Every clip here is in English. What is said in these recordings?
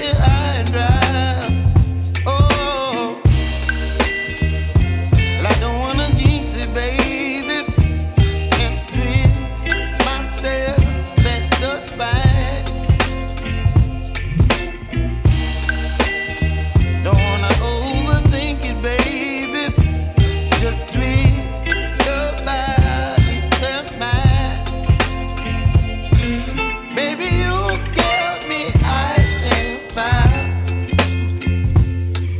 here high and dry. Oh, well, I don't wanna jinx it, baby, and twist myself at the spine. Don't wanna overthink it, baby. It's just twist your body and mine. Baby, you give me ice and fire.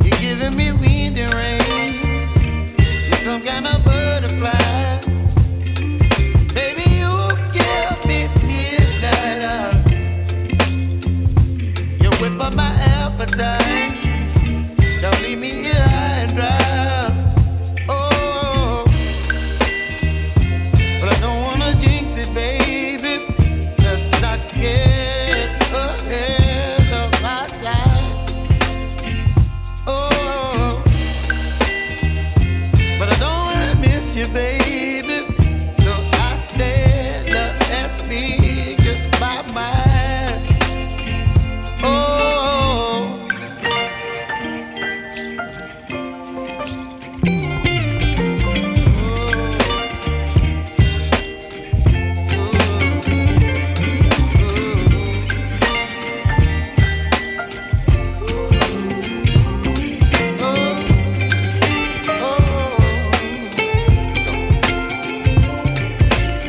You're giving me wind and rain. You're some kind of butterfly. Baby, you give me midnight. You whip up my appetite. Don't leave me here high and dry. Oh, but I don't wanna jinx it, baby. Let's not get ahead of my time. Oh, but I don't wanna miss you, baby. So I stand up and speak my mind. Oh.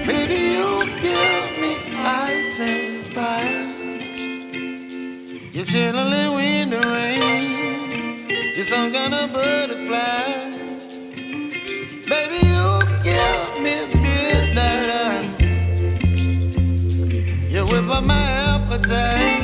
Baby, you give me ice and fire. You're chilling wind and rain. You're some kind of butterfly. Baby, you give me midnight. You whip up my appetite.